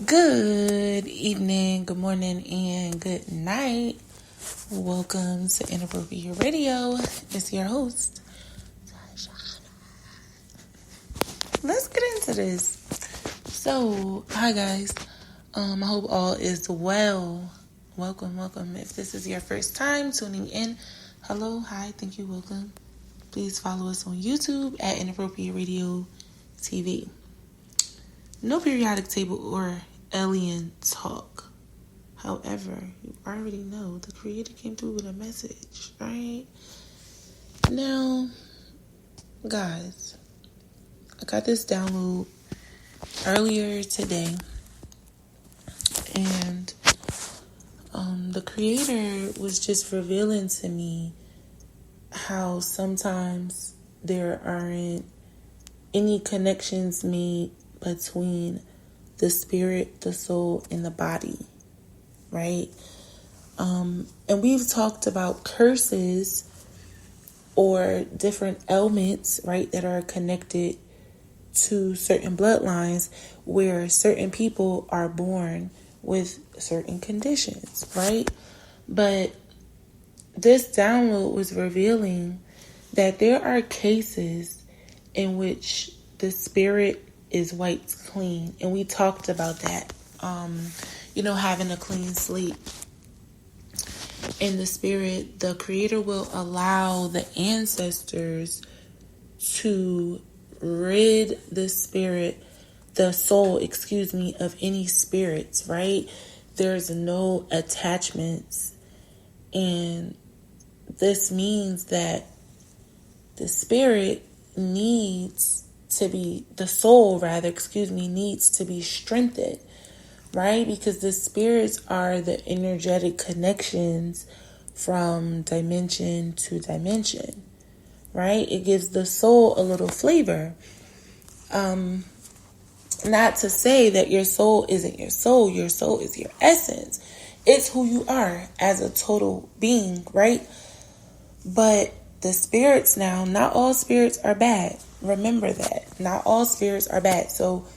Good evening, good morning, and good night. Welcome to Inappropriate Radio. It's your host. Let's get into this. So, hi guys. I hope all is well. Welcome. If this is your first time tuning in, hello, hi, thank you, welcome. Please follow us on YouTube at Inappropriate Radio TV. No periodic table or alien talk. However, you already know the creator came through with a message, right? Now, guys, I got this download earlier today, and the creator was just revealing to me how sometimes there aren't any connections made between the spirit, the soul, and the body, right? And we've talked about curses or different ailments, right, that are connected to certain bloodlines where certain people are born with certain conditions, right? But this download was revealing that there are cases in which the spirit is wiped clean, and we talked about that. Having a clean slate. In the spirit, the creator will allow the ancestors to rid the soul, of any spirits, right? There's no attachments. And this means that the soul needs to be strengthened, right? Because the spirits are the energetic connections from dimension to dimension, right? It gives the soul a little flavor. Not to say that your soul isn't your soul is your essence. It's who you are as a total being, right? But the spirits now, not all spirits are bad. Remember that. Not all spirits are bad. So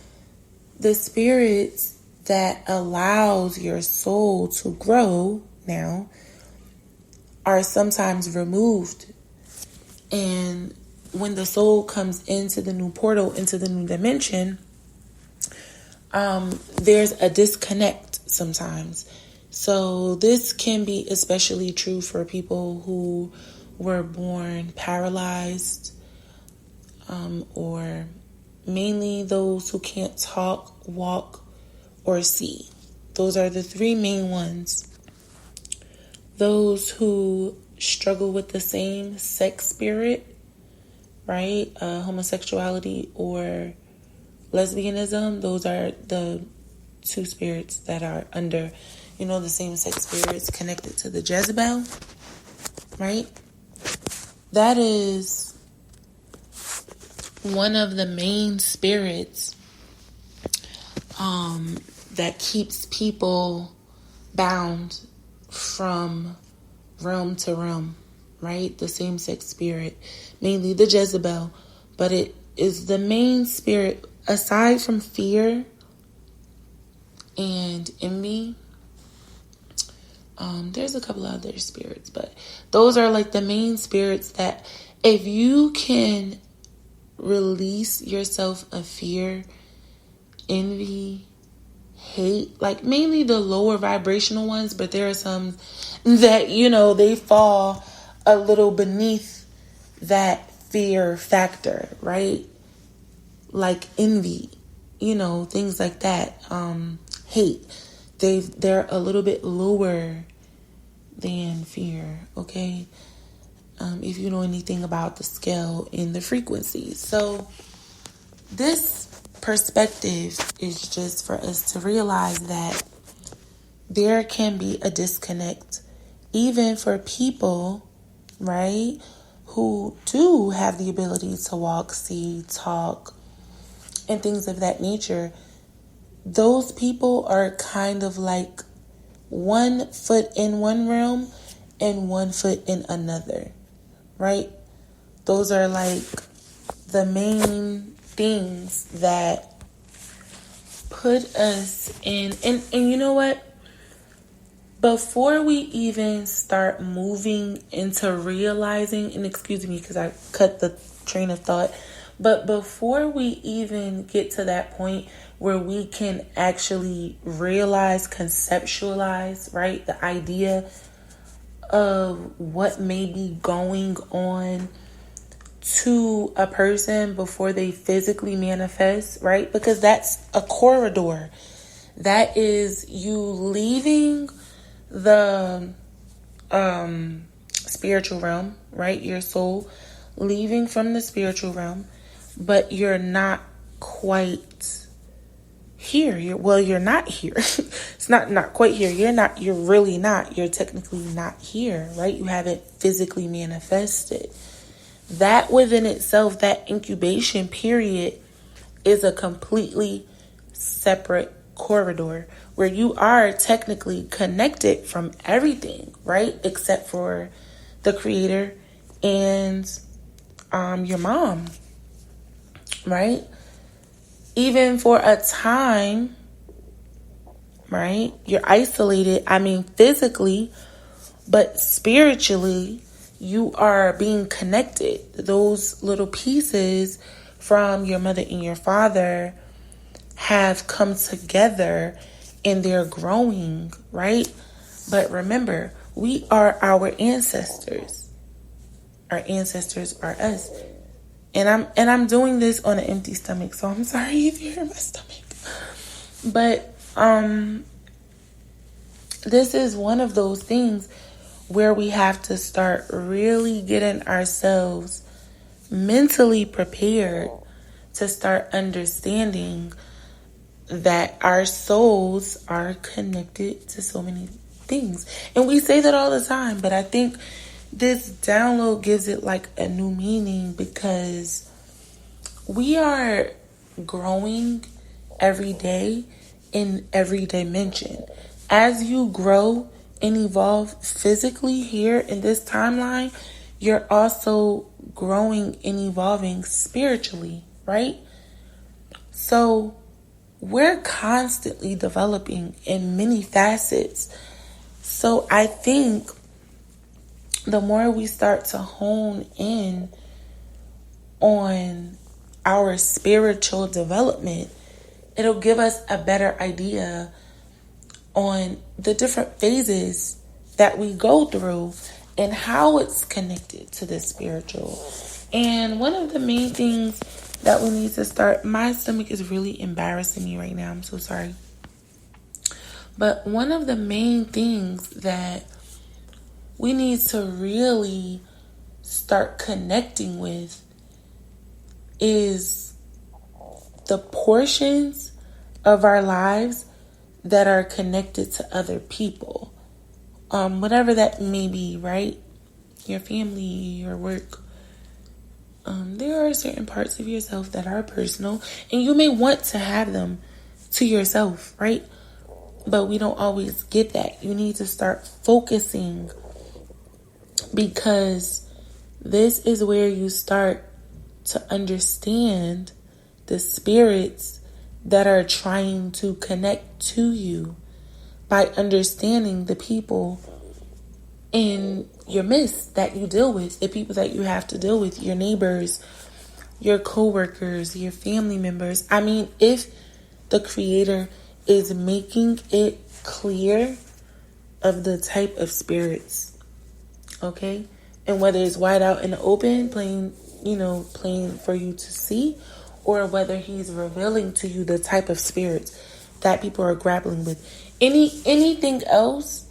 the spirits that allows your soul to grow now are sometimes removed. And when the soul comes into the new portal, into the new dimension, there's a disconnect sometimes. So this can be especially true for people who were born paralyzed, or mainly those who can't talk, walk, or see. Those are the three main ones. Those who struggle with the same sex spirit, right? Homosexuality or lesbianism. Those are the two spirits that are under, the same sex spirits connected to the Jezebel, right? That is one of the main spirits that keeps people bound from realm to realm, right? The same sex spirit, mainly the Jezebel, but it is the main spirit aside from fear and envy. There's a couple other spirits, but those are like the main spirits that if you can release yourself of fear, envy, hate, like mainly the lower vibrational ones, but there are some that, they fall a little beneath that fear factor, right? Like envy, things like that. Hate. They're a little bit lower than fear, okay? If you know anything about the scale and the frequencies. So this perspective is just for us to realize that there can be a disconnect even for people, right, who do have the ability to walk, see, talk, and things of that nature. Those people are kind of like 1 foot in one realm and 1 foot in another, right? Those are like the main things that put us in, and you know what? Before we even start moving into realizing, and excuse me because I cut the train of thought, but before we even get to that point where we can actually realize, conceptualize, right, the idea of what may be going on to a person before they physically manifest, right? Because that's a corridor. That is you leaving the spiritual realm, right? Your soul leaving from the spiritual realm, but you're not quite here. You're not here. It's not quite here. You're really not. You're technically not here, right? You haven't physically manifested. That within itself, that incubation period is a completely separate corridor where you are technically connected from everything, right? Except for the creator and your mom, right? Even for a time, right? You're isolated. I mean, physically, but spiritually, you are being connected. Those little pieces from your mother and your father have come together and they're growing, right? But remember, we are our ancestors. Our ancestors are us. And I'm doing this on an empty stomach, so I'm sorry if you hear my stomach. But this is one of those things where we have to start really getting ourselves mentally prepared to start understanding that our souls are connected to so many things. And we say that all the time, but I think this download gives it like a new meaning because we are growing every day in every dimension. As you grow and evolve physically here in this timeline, you're also growing and evolving spiritually, right? So we're constantly developing in many facets. So I think the more we start to hone in on our spiritual development, it'll give us a better idea on the different phases that we go through and how it's connected to the spiritual. And one of the main things that we need to start, my stomach is really embarrassing me right now. I'm so sorry. But one of the main things that we need to really start connecting with is the portions of our lives that are connected to other people. Whatever that may be, right? Your family, your work. There are certain parts of yourself that are personal, and you may want to have them to yourself, right? But we don't always get that. You need to start focusing, because this is where you start to understand the spirits that are trying to connect to you by understanding the people in your midst that you deal with, the people that you have to deal with, your neighbors, your co-workers, your family members. I mean, if the creator is making it clear of the type of spirits, okay? And whether it's wide out in the open, plain for you to see, or whether he's revealing to you the type of spirits that people are grappling with. Anything else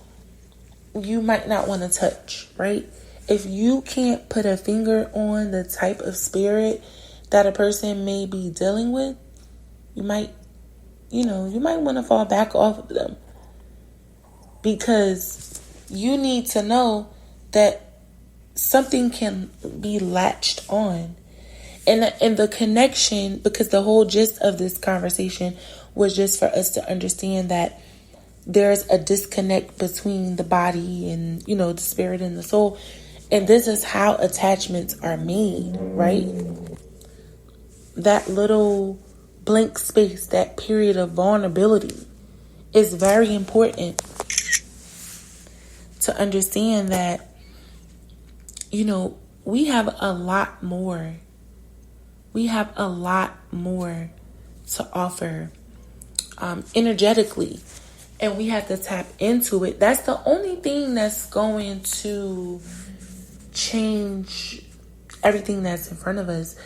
you might not want to touch, right? If you can't put a finger on the type of spirit that a person may be dealing with, you might want to fall back off of them, because you need to know that something can be latched on. And the connection, because the whole gist of this conversation was just for us to understand that there's a disconnect between the body and, the spirit and the soul. And this is how attachments are made, right? That little blank space, that period of vulnerability, is very important to understand that, we have a lot more. We have a lot more to offer energetically, and we have to tap into it. That's the only thing that's going to change everything that's in front of us.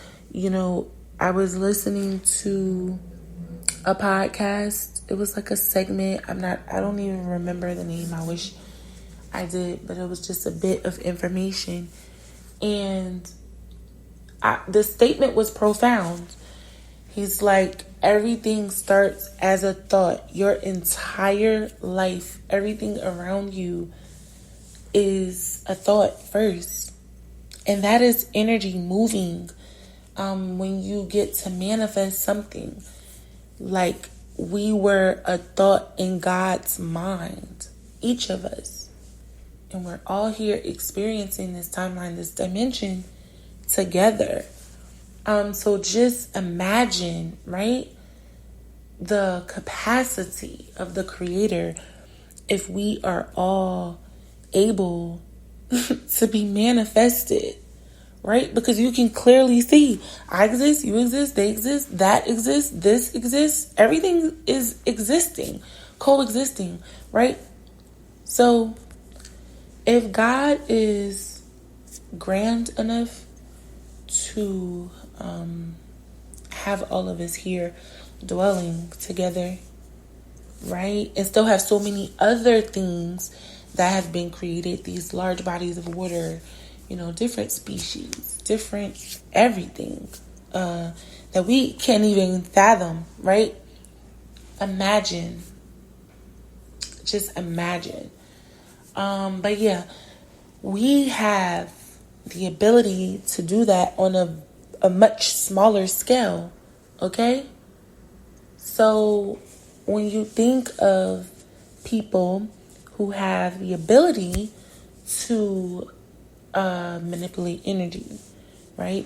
I was listening to a podcast. It was like a segment. I don't even remember the name. I wish I did, but it was just a bit of information. And the statement was profound. He's like, everything starts as a thought. Your entire life, everything around you is a thought first. And that is energy moving. When you get to manifest something, like we were a thought in God's mind, each of us. And we're all here experiencing this timeline, this dimension together. So just imagine, right, the capacity of the Creator if we are all able to be manifested, right? Because you can clearly see, I exist, you exist, they exist, that exists, this exists, everything is existing, coexisting, right? So if God is grand enough to have all of us here dwelling together, right, and still have so many other things that have been created, these large bodies of water, different species, different everything that we can't even fathom, right? Just imagine. But yeah, we have the ability to do that on a much smaller scale, okay? So when you think of people who have the ability to manipulate energy, right?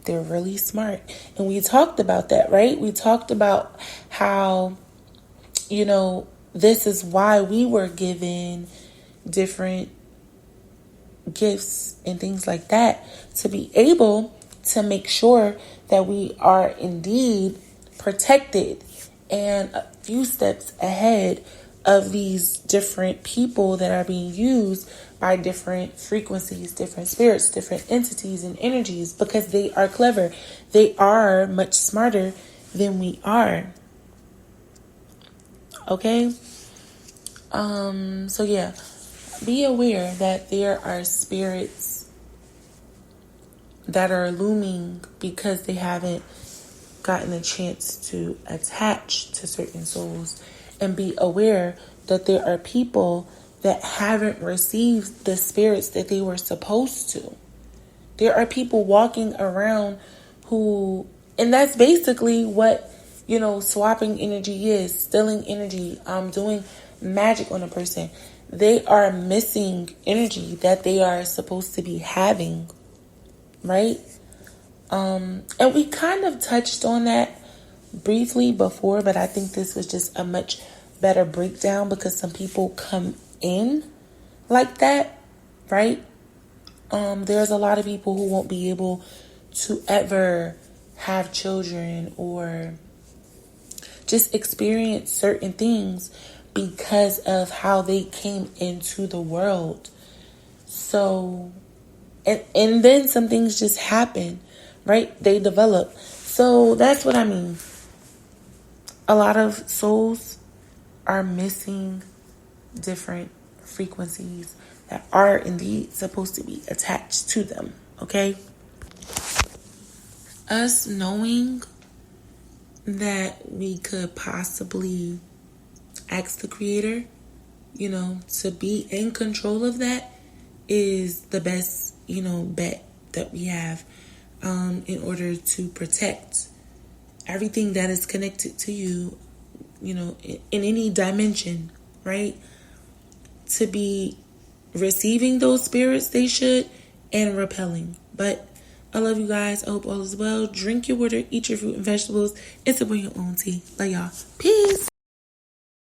They're really smart. And we talked about that, right? We talked about how, this is why we were given different gifts and things like that, to be able to make sure that we are indeed protected and a few steps ahead of these different people that are being used by different frequencies, different spirits, different entities and energies, because they are clever. They are much smarter than we are. Okay? So yeah, be aware that there are spirits that are looming because they haven't gotten a chance to attach to certain souls, and be aware that there are people that haven't received the spirits that they were supposed to. There are people walking around and that's basically what, swapping energy is, stealing energy, doing magic on a person. They are missing energy that they are supposed to be having, right? And we kind of touched on that briefly before, but I think this was just a much better breakdown because some people come in like that, right? There's a lot of people who won't be able to ever have children or just experience certain things because of how they came into the world. So, and then some things just happen, right? They develop. So that's what I mean. A lot of souls are missing different frequencies that are indeed supposed to be attached to them, okay? Us knowing that we could possibly ask the Creator, to be in control of that is the best, bet that we have in order to protect everything that is connected to you, in any dimension, right? To be receiving those spirits they should and repelling. But I love you guys. I hope all is well. Drink your water, eat your fruit and vegetables. It's about your own tea. Love y'all. Peace.